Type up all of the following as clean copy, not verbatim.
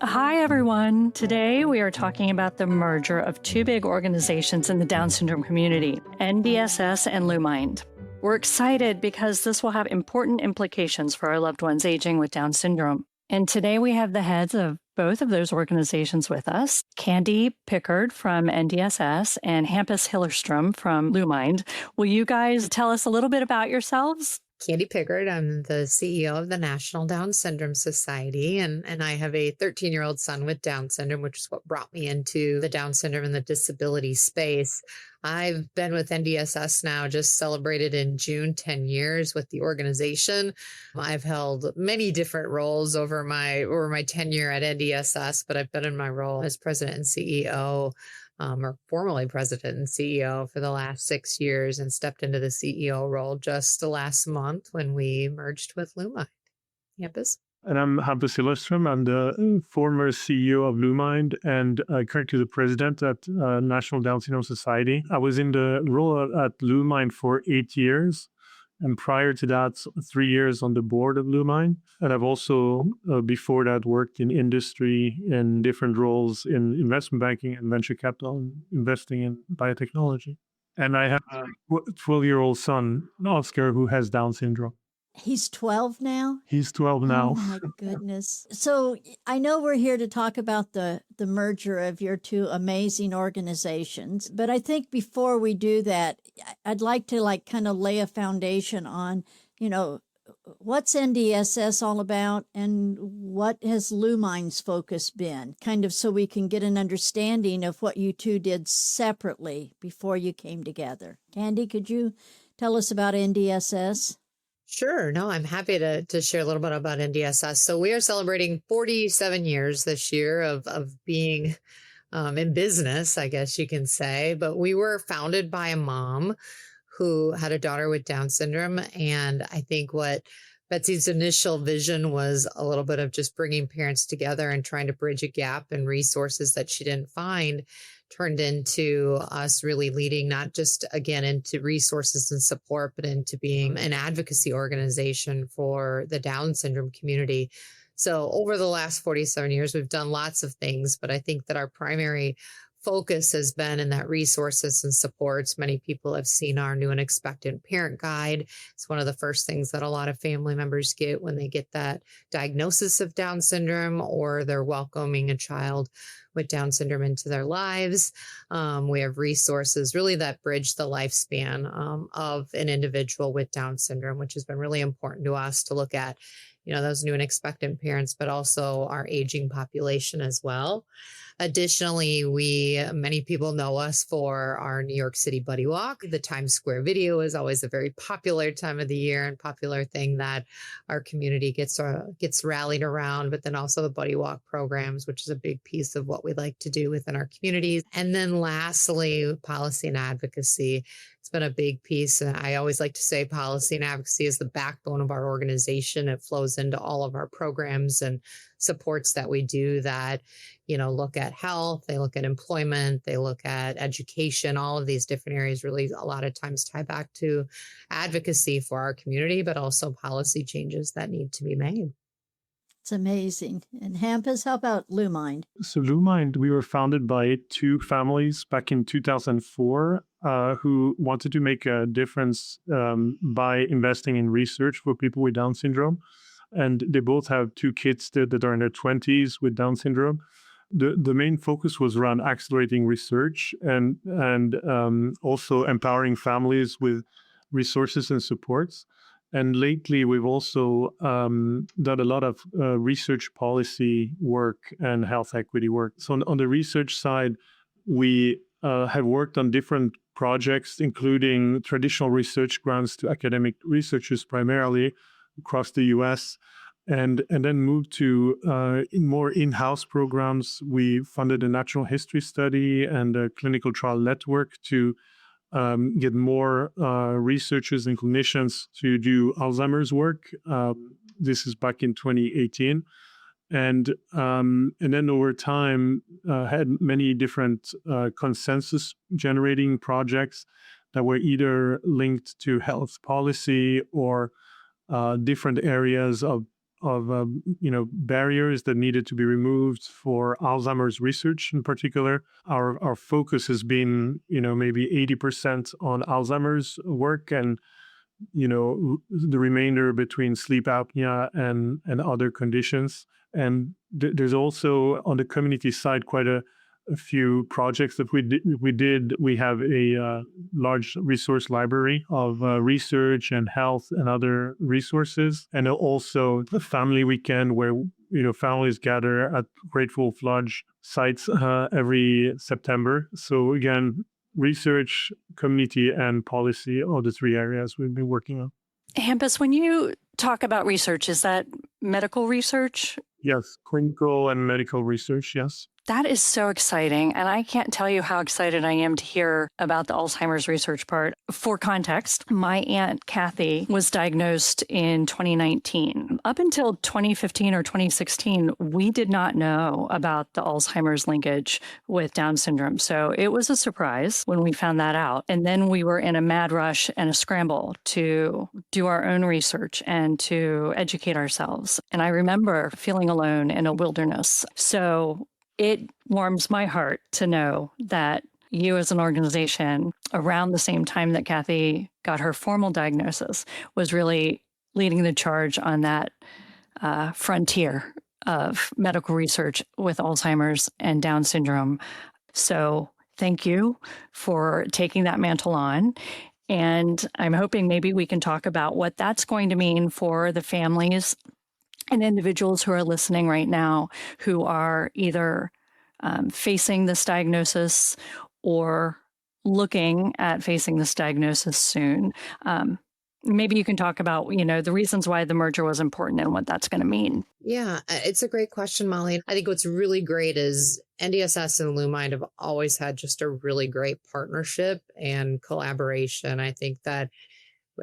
Hi, everyone. Today we are talking about the merger of two big organizations in the Down syndrome community, NDSS and LuMind. We're excited because this will have important implications for our loved ones aging with Down syndrome. And today we have the heads of both of those organizations with us, Candy Pickard from NDSS and Hampus Hillerstrom from LuMind. Will you guys tell us a little bit about yourselves? Candy Pickard. I'm the CEO of the National Down Syndrome Society, and I have a 13-year-old son with Down syndrome, which is what brought me into the Down syndrome and the disability space. I've been with NDSS now, just celebrated in June, 10 years with the organization. I've held many different roles over my tenure at NDSS, but I've been in my role as president and CEO, or formerly president and CEO for the last 6 years, and stepped into the CEO role just the last month when we merged with LuMind. Campus. And I'm Hampus Hillerstrom. I'm the former CEO of LuMind and currently the president at National Down Syndrome Society. I was in the role at LuMind for 8 years. And prior to that, 3 years on the board of LuMind. And I've also, before that, worked in industry in different roles in investment banking and venture capital, and investing in biotechnology. And I have a 12-year-old son, Oscar, who has Down syndrome. He's 12 now? He's 12 now. Oh, my goodness. So I know we're here to talk about the merger of your two amazing organizations, but I think before we do that, I'd like to kind of lay a foundation on, what's NDSS all about and what has LuMind's focus been, kind of so we can get an understanding of what you two did separately before you came together. Candy, could you tell us about NDSS? Sure. No, I'm happy to share a little bit about NDSS. So we are celebrating 47 years this year of being in business, I guess you can say. But we were founded by a mom who had a daughter with Down syndrome. And I think what Betsy's initial vision was a little bit of just bringing parents together and trying to bridge a gap and resources that she didn't find, turned into us really leading not just, again, into resources and support, but into being an advocacy organization for the Down syndrome community. So over the last 47 years, we've done lots of things, but I think that our primary focus has been in that resources and supports. Many people have seen our new and expectant parent guide. It's one of the first things that a lot of family members get when they get that diagnosis of Down syndrome or they're welcoming a child with Down syndrome into their lives. We have resources really that bridge the lifespan of an individual with Down syndrome, which has been really important to us to look at, those new and expectant parents, but also our aging population as well. Additionally, many people know us for our New York City Buddy Walk. The Times Square video is always a very popular time of the year and popular thing that our community gets rallied around, but then also the Buddy Walk programs, which is a big piece of what we like to do within our communities. And then lastly, policy and advocacy. It's been a big piece. And I always like to say policy and advocacy is the backbone of our organization. It flows into all of our programs and supports that we do that, look at health, they look at employment, they look at education, all of these different areas really a lot of times tie back to advocacy for our community, but also policy changes that need to be made. It's amazing. And Hampus, how about LuMind? So LuMind, we were founded by two families back in 2004 who wanted to make a difference by investing in research for people with Down syndrome. And they both have two kids that are in their 20s with Down syndrome. The main focus was around accelerating research and also empowering families with resources and supports. And lately, we've also done a lot of research policy work and health equity work. So on the research side, we have worked on different projects, including traditional research grants to academic researchers primarily across the U.S., and then moved to more in-house programs. We funded a natural history study and a clinical trial network to get more researchers and clinicians to do Alzheimer's work. This is back in 2018. And then over time, had many different consensus generating projects that were either linked to health policy or different areas of barriers that needed to be removed for Alzheimer's research in particular. Our focus has been, maybe 80% on Alzheimer's work, and the remainder between sleep apnea and other conditions. And there's also on the community side quite a few projects that we did. We have a large resource library of research and health and other resources, and also the family weekend where families gather at Grateful Lodge sites every September. So again, research, community, and policy are the three areas we've been working on. Hampus, when you talk about research, is that medical research? Yes, clinical and medical research, yes. That is so exciting. And I can't tell you how excited I am to hear about the Alzheimer's research part. For context, my Aunt Kathy was diagnosed in 2019. Up until 2015 or 2016, we did not know about the Alzheimer's linkage with Down syndrome. So it was a surprise when we found that out. And then we were in a mad rush and a scramble to do our own research and to educate ourselves. And I remember feeling alone in a wilderness. So it warms my heart to know that you as an organization, around the same time that Kathy got her formal diagnosis, was really leading the charge on that frontier of medical research with Alzheimer's and Down syndrome. So thank you for taking that mantle on. And I'm hoping maybe we can talk about what that's going to mean for the families and individuals who are listening right now who are either facing this diagnosis or looking at facing this diagnosis soon. Maybe you can talk about, the reasons why the merger was important and what that's going to mean. Yeah, it's a great question, Molly. I think what's really great is NDSS and LuMind have always had just a really great partnership and collaboration. I think that,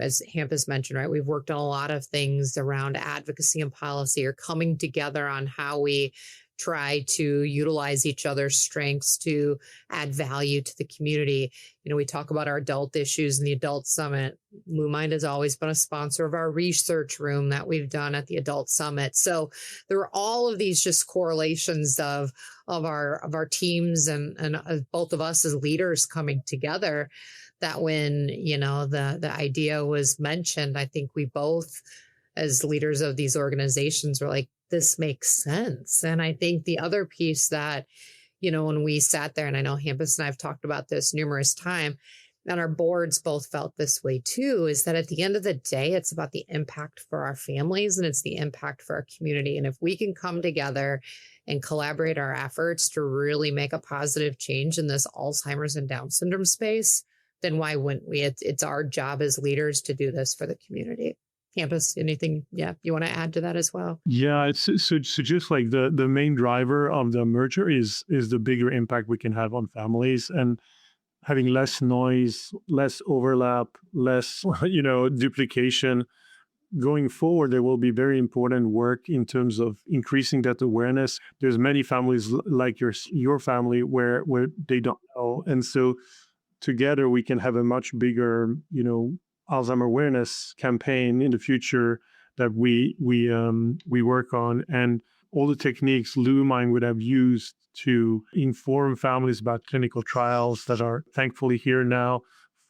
as Hampus mentioned, right, we've worked on a lot of things around advocacy and policy, or coming together on how we try to utilize each other's strengths to add value to the community. We talk about our adult issues in the Adult Summit. LuMind has always been a sponsor of our research room that we've done at the Adult Summit. So there are all of these just correlations of our teams and both of us as leaders coming together, that when, the idea was mentioned, I think we both, as leaders of these organizations, were like, this makes sense. And I think the other piece that, when we sat there, and I know Hampus and I have talked about this numerous times, and our boards both felt this way too, is that at the end of the day, it's about the impact for our families and it's the impact for our community. And if we can come together and collaborate our efforts to really make a positive change in this Alzheimer's and Down syndrome space, then why wouldn't we? It's our job as leaders to do this for the community. Hampus, anything you want to add to that as well? Yeah, so just like the main driver of the merger is the bigger impact we can have on families, and having less noise, less overlap, less duplication. Going forward, there will be very important work in terms of increasing that awareness. There's many families like your family where they don't know, and so together we can have a much bigger Alzheimer awareness campaign in the future that we work on, and all the techniques LuMind would have used to inform families about clinical trials that are thankfully here now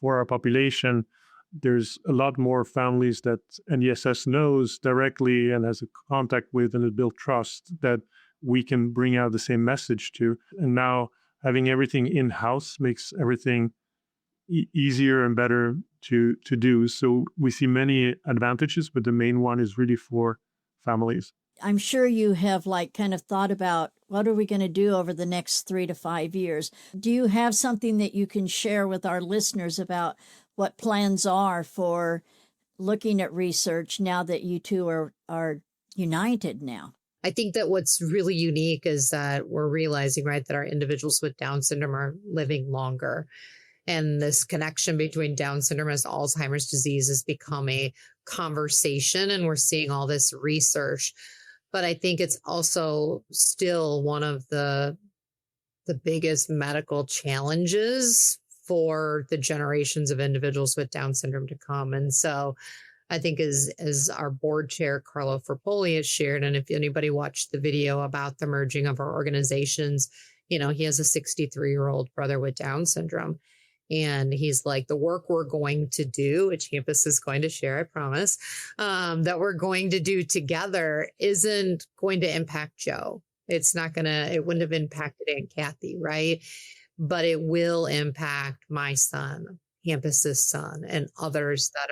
for our population. There's a lot more families that NDSS knows directly and has a contact with and has built trust that we can bring out the same message to. And now having everything in-house makes everything easier and better to do. So we see many advantages, but the main one is really for families. I'm sure you have kind of thought about what are we going to do over the next 3 to 5 years. Do you have something that you can share with our listeners about what plans are for looking at research now that you two are united now? I think that what's really unique is that we're realizing, right, that our individuals with Down syndrome are living longer. And this connection between Down syndrome and Alzheimer's disease has become a conversation, and we're seeing all this research. But I think it's also still one of the biggest medical challenges for the generations of individuals with Down syndrome to come. And so I think as our board chair, Carlo Frappoli, has shared, and if anybody watched the video about the merging of our organizations, he has a 63-year-old brother with Down syndrome. And he's like, the work we're going to do, which campus is going to share, I promise, that we're going to do together isn't going to impact Joe. It wouldn't have impacted Aunt Kathy, right? But it will impact my son, campus's son, and others that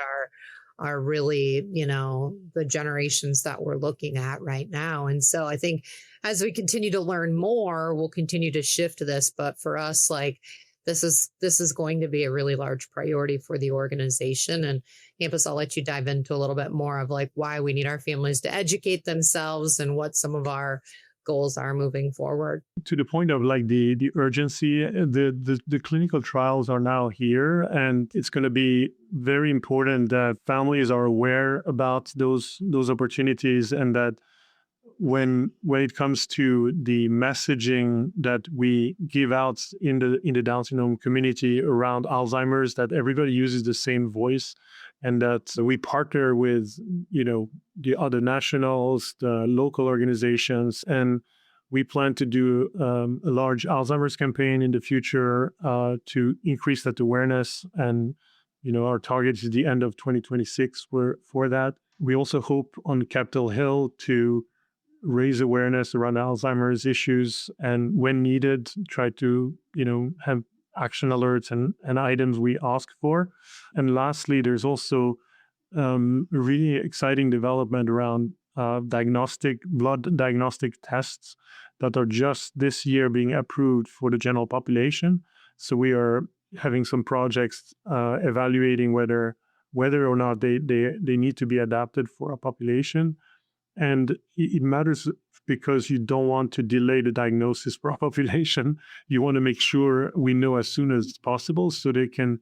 are really, the generations that we're looking at right now. And so I think as we continue to learn more, we'll continue to shift this. But for us, like, this is going to be a really large priority for the organization. And campus, I'll let you dive into a little bit more of like why we need our families to educate themselves and what some of our goals are moving forward. To the point of like the urgency, the clinical trials are now here, and it's going to be very important that families are aware about those opportunities, and that when it comes to the messaging that we give out in the Down syndrome community around Alzheimer's, that everybody uses the same voice, and that we partner with the other nationals, the local organizations, and we plan to do a large Alzheimer's campaign in the future to increase that awareness. And our target is the end of 2026 for that. We also hope on Capitol Hill to raise awareness around Alzheimer's issues, and when needed, try to, have action alerts and items we ask for. And lastly, there's also really exciting development around blood diagnostic tests that are just this year being approved for the general population. So we are having some projects evaluating whether or not they need to be adapted for a population. And it matters because you don't want to delay the diagnosis for a population. You want to make sure we know as soon as possible so they can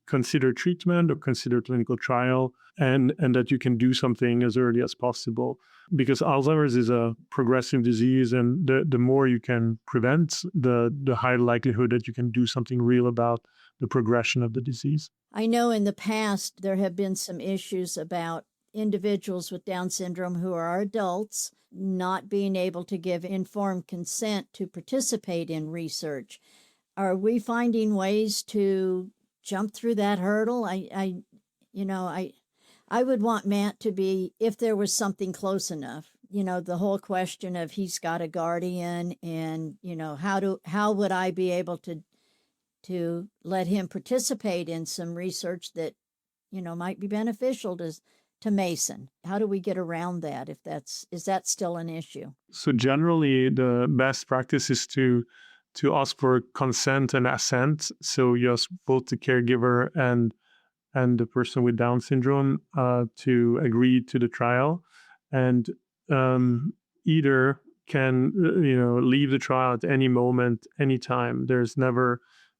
consider treatment or consider clinical trial, and that you can do something as early as possible. Because Alzheimer's is a progressive disease, and the more you can prevent, the higher likelihood that you can do something real about the progression of the disease. I know in the past there have been some issues about individuals with Down syndrome who are adults not being able to give informed consent to participate in research. Are we finding ways to jump through that hurdle? I would want Matt to be, if there was something close enough, the whole question of he's got a guardian, and how would I be able to let him participate in some research that might be beneficial to Mason? How do we get around that is that still an issue? So generally, the best practice is to ask for consent and assent. So you ask both the caregiver and the person with Down syndrome to agree to the trial, and either can leave the trial at any moment, anytime.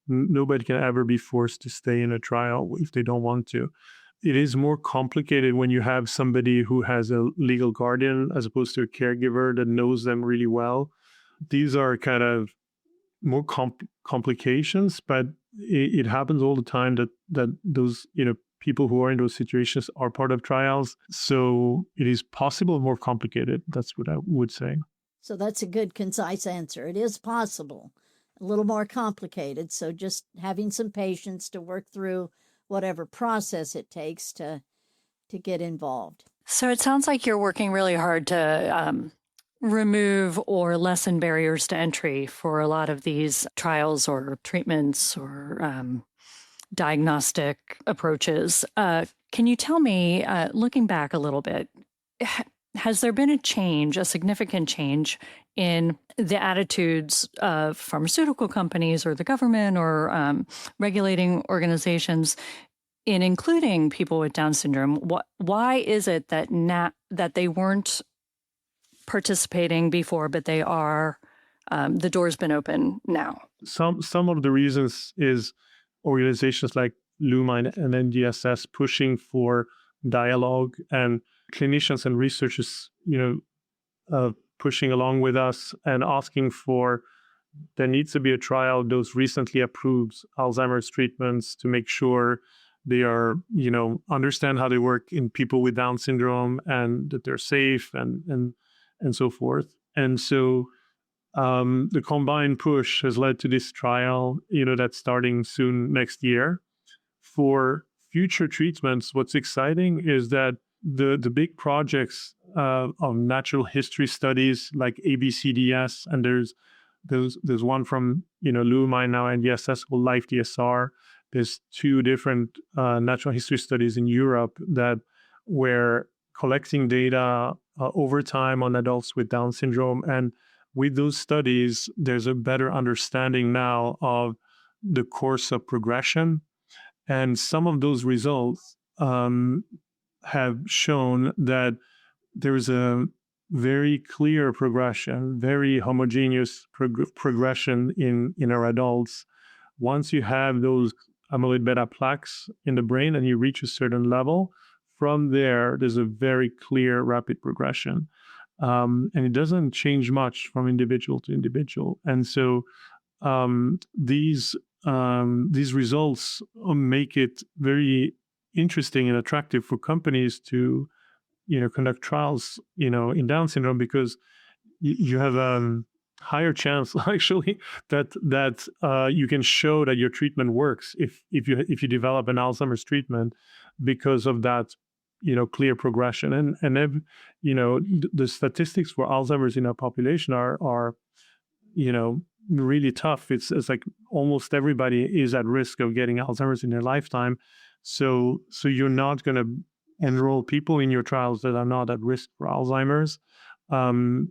Nobody can ever be forced to stay in a trial if they don't want to. It is more complicated when you have somebody who has a legal guardian as opposed to a caregiver that knows them really well. These are kind of more complications, but it happens all the time that those people who are in those situations are part of trials. So it is possible, more complicated. That's what I would say. So that's a good, concise answer. It is possible, a little more complicated. So just having some patience to work through whatever process it takes to get involved. So it sounds like you're working really hard to remove or lessen barriers to entry for a lot of these trials or treatments or diagnostic approaches. Can you tell me, looking back a little bit, has there been a significant change in the attitudes of pharmaceutical companies or the government or regulating organizations in including people with Down syndrome? Why is it that they weren't participating before, but they are? The door's been open now. Some of the reasons is organizations like LuMind and NDSS pushing for dialogue, and clinicians and researchers, pushing along with us and asking for there needs to be a trial of those recently approved Alzheimer's treatments to make sure They are, understand how they work in people with Down syndrome and that they're safe and so forth. And so the combined push has led to this trial, that's starting soon next year. For future treatments, what's exciting is that the big projects of natural history studies like ABCDS, and there's one from LuMind now, NDSS called Life DSR. There's two different natural history studies in Europe that were collecting data over time on adults with Down syndrome. And with those studies, there's a better understanding now of the course of progression. And some of those results have shown that there's a very clear progression, very homogeneous progression in our adults. Once you have those amyloid beta plaques in the brain and you reach a certain level, from there's a very clear, rapid progression. And it doesn't change much from individual to individual. And so these results make it very interesting and attractive for companies to, conduct trials, in Down syndrome, because you have a higher chance actually that you can show that your treatment works if you develop an Alzheimer's treatment because of that, clear progression. And the statistics for Alzheimer's in our population are really tough. It's like almost everybody is at risk of getting Alzheimer's in their lifetime. So you're not going to enroll people in your trials that are not at risk for Alzheimer's. And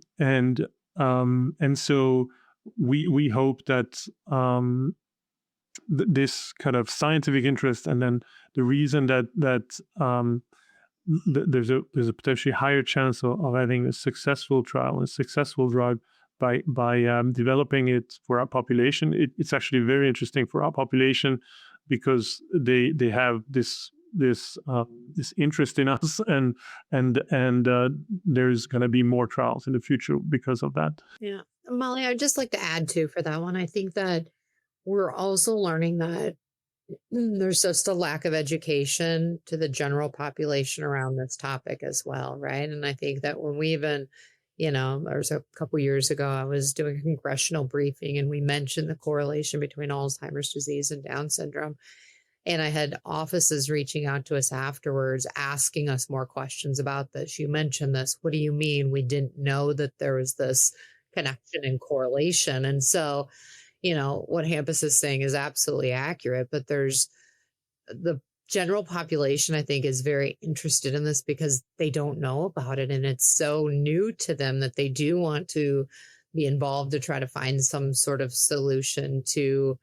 so we hope that this kind of scientific interest, and then the reason that there's a potentially higher chance of having a successful trial and a successful drug by developing it for our population. It's actually very interesting for our population because they have this interest in us, and there's going to be more trials in the future because of that. Yeah. Molly, I'd just like to add too for that one. I think that we're also learning that there's just a lack of education to the general population around this topic as well, right? And I think that when we even, there was a couple years ago, I was doing a congressional briefing and we mentioned the correlation between Alzheimer's disease and Down syndrome. And I had offices reaching out to us afterwards, asking us more questions about this. You mentioned this. What do you mean? We didn't know that there was this connection and correlation. And so, what Hampus is saying is absolutely accurate, but there's the general population, I think, is very interested in this because they don't know about it. And it's so new to them that they do want to be involved to try to find some sort of solution to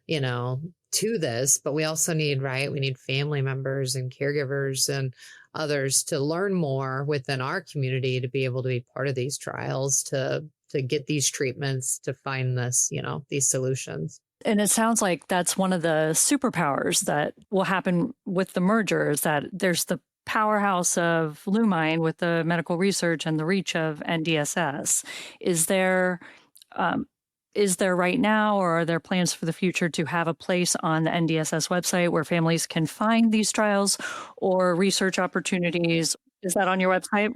this. But we also need, we need family members and caregivers and others to learn more within our community to be able to be part of these trials, to get these treatments, to find this, these solutions. And it sounds like that's one of the superpowers that will happen with the merger, is that there's the powerhouse of LuMind with the medical research and the reach of NDSS. Is there right now, or are there plans for the future to have a place on the NDSS website where families can find these trials or research opportunities? Is that on your website?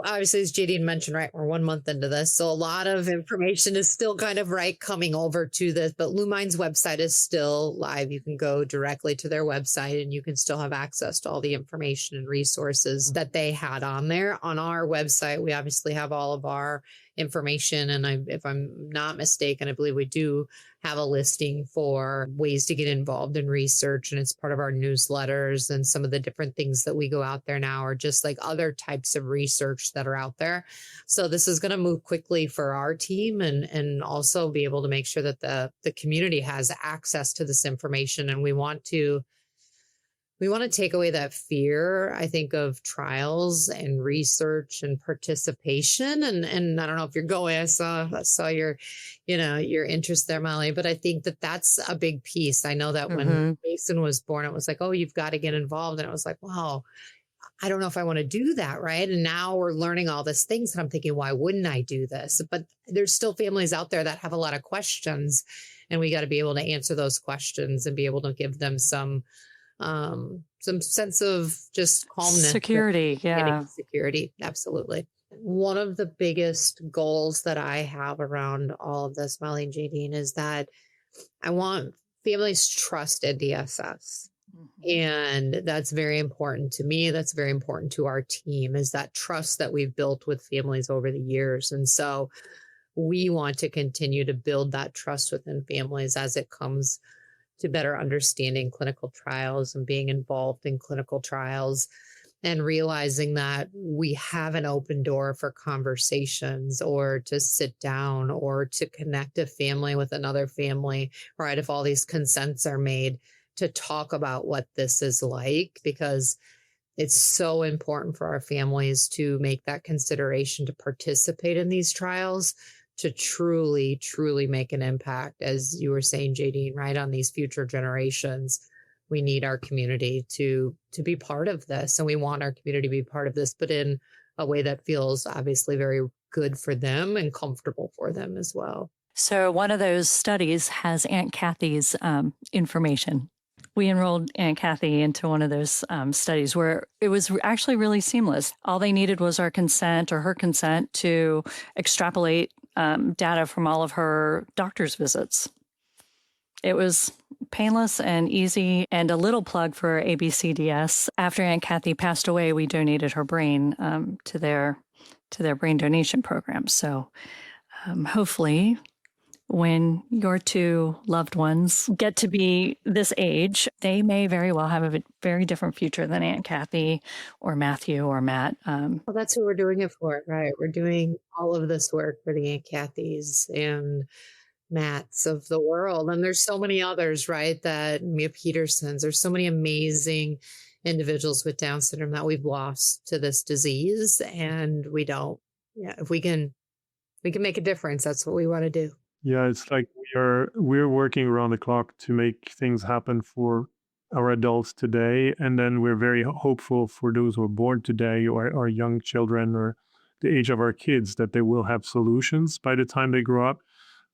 Obviously, as JD mentioned, we're 1 month into this. So a lot of information is still kind of coming over to this, but LuMind's website is still live. You can go directly to their website and you can still have access to all the information and resources that they had on there. On our website, we obviously have all of our information. And if I'm not mistaken, I believe we do have a listing for ways to get involved in research. And it's part of our newsletters, and some of the different things that we go out there now are just like other types of research that are out there. So this is going to move quickly for our team and also be able to make sure that the community has access to this information. And we want to take away that fear, I think, of trials and research and participation. And I don't know if you're going, I saw your interest there, Molly, but I think that that's a big piece. I know that when Mason was born, it was like, oh, you've got to get involved. And it was like, wow, I don't know if I want to do that. Right. And now we're learning all these things and I'm thinking, why wouldn't I do this? But there's still families out there that have a lot of questions, and we got to be able to answer those questions and be able to give them some some sense of just calmness. Security, yeah. Security, absolutely. One of the biggest goals that I have around all of this, Molly and Jadine, is that I want families to trust NDSS. And that's very important to me. That's very important to our team, is that trust that we've built with families over the years. And so we want to continue to build that trust within families as it comes to better understanding clinical trials and being involved in clinical trials, and realizing that we have an open door for conversations, or to sit down, or to connect a family with another family, right? If all these consents are made, to talk about what this is like, because it's so important for our families to make that consideration to participate in these trials, to truly, truly make an impact, as you were saying, Jadine, right, on these future generations. We need our community to be part of this, and we want our community to be part of this, but in a way that feels obviously very good for them and comfortable for them as well. So one of those studies has Aunt Kathy's information. We enrolled Aunt Kathy into one of those studies where it was actually really seamless. All they needed was our consent, or her consent, to extrapolate data from all of her doctor's visits. It was painless and easy. And a little plug for ABCDS. After Aunt Kathy passed away, we donated her brain to their brain donation program. So hopefully, when your two loved ones get to be this age, they may very well have a very different future than Aunt Kathy or Matthew or Matt. Well, that's who we're doing it for, right? We're doing all of this work for the Aunt Kathys and Matts of the world. And there's so many others, right? That Mia Petersons, there's so many amazing individuals with Down syndrome that we've lost to this disease. And we don't, if we can make a difference. That's what we want to do. Yeah, it's like we're working around the clock to make things happen for our adults today, and then we're very hopeful for those who are born today, or our young children, or the age of our kids, that they will have solutions by the time they grow up.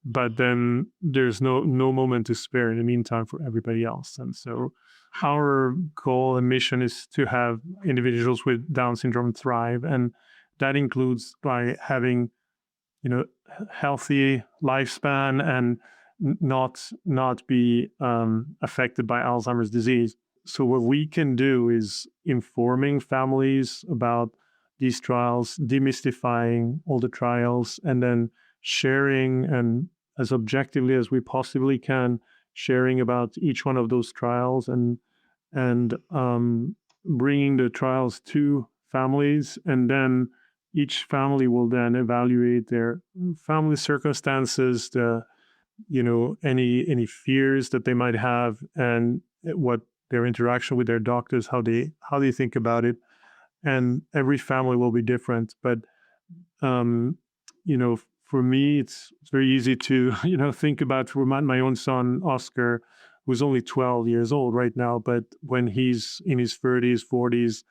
But then there's no moment to spare in the meantime for everybody else. And so our goal and mission is to have individuals with Down syndrome thrive, and that includes by having healthy lifespan and not be affected by Alzheimer's disease. So what we can do is informing families about these trials, demystifying all the trials, and then sharing, and as objectively as we possibly can, sharing about each one of those trials, and bringing the trials to families, and then each family will then evaluate their family circumstances, any fears that they might have, and what their interaction with their doctors, how they think about it. And every family will be different. But for me, it's very easy to think about for my own son Oscar, who's only 12 years old right now, but when he's in his 30s, 40s,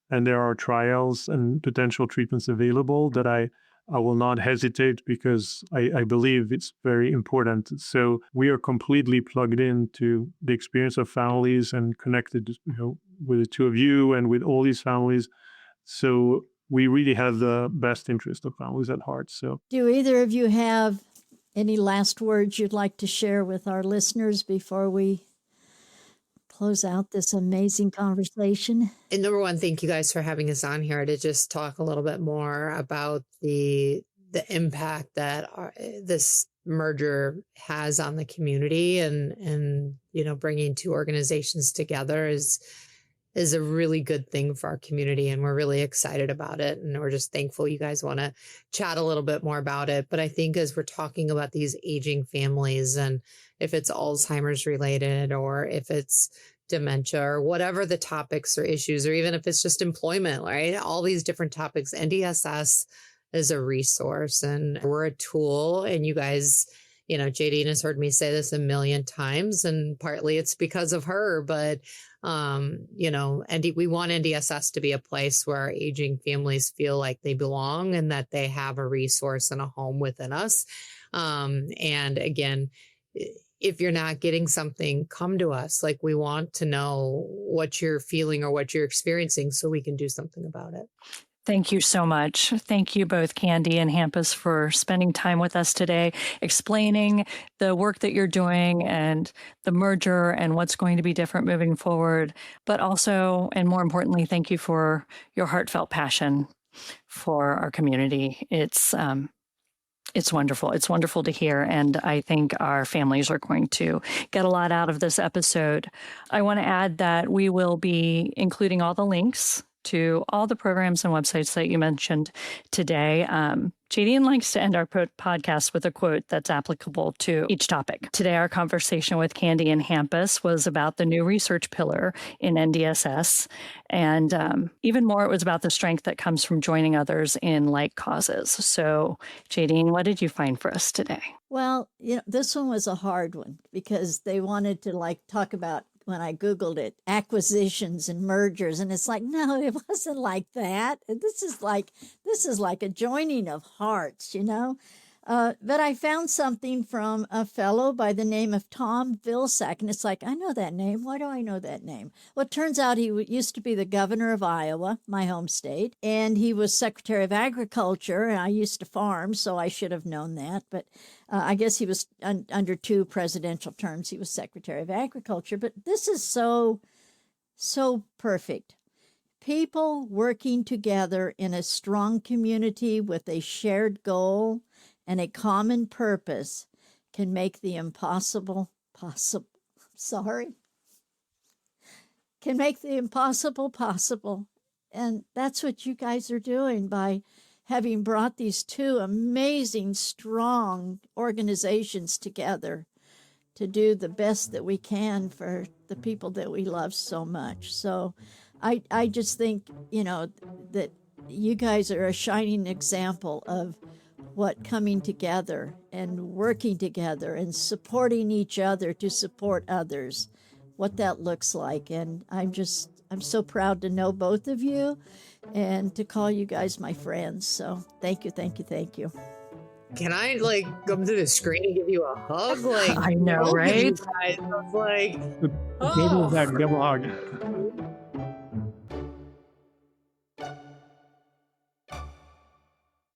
and there are trials and potential treatments available, that I will not hesitate, because I believe it's very important. So we are completely plugged into the experience of families and connected, with the two of you and with all these families. So we really have the best interest of families at heart. So, do either of you have any last words you'd like to share with our listeners before we close out this amazing conversation? And number one, thank you guys for having us on here to just talk a little bit more about the impact that this merger has on the community, and bringing two organizations together is a really good thing for our community, and we're really excited about it, and we're just thankful you guys want to chat a little bit more about it. But I think as we're talking about these aging families, and if it's Alzheimer's related, or if it's dementia, or whatever the topics or issues, or even if it's just employment, right? All these different topics, NDSS is a resource, and we're a tool. And you guys, Jadine has heard me say this a million times, and partly it's because of her, but we want NDSS to be a place where our aging families feel like they belong, and that they have a resource and a home within us. And again, if you're not getting something, come to us. Like, we want to know what you're feeling or what you're experiencing so we can do something about it. Thank you so much. Thank you both, Candy and Hampus, for spending time with us today, explaining the work that you're doing and the merger and what's going to be different moving forward. But also, and more importantly, thank you for your heartfelt passion for our community. It's wonderful. It's wonderful to hear. And I think our families are going to get a lot out of this episode. I want to add that we will be including all the links to all the programs and websites that you mentioned today. Jadian likes to end our podcast with a quote that's applicable to each topic. Today, our conversation with Candy and Hampus was about the new research pillar in NDSS. And even more, it was about the strength that comes from joining others in like causes. So, Jadian, what did you find for us today? Well, this one was a hard one because they wanted to talk about, when I Googled it, acquisitions and mergers. And it's like, no, it wasn't like that. This is like a joining of hearts, But I found something from a fellow by the name of Tom Vilsack. And it's like, I know that name. Why do I know that name? Well, it turns out he used to be the governor of Iowa, my home state. And he was Secretary of Agriculture. And I used to farm, so I should have known that. But I guess he was under 2 presidential terms. He was Secretary of Agriculture. But this is so perfect. People working together in a strong community with a shared goal and a common purpose can make the impossible possible. Can make the impossible possible. And that's what you guys are doing by having brought these 2 amazing, strong organizations together to do the best that we can for the people that we love so much. So I just think, that you guys are a shining example of what coming together and working together and supporting each other to support others, what that looks like. And I'm so proud to know both of you and to call you guys my friends. So thank you. Can I come to the screen and give you a hug? I know, right? You guys, I was like, That double hug.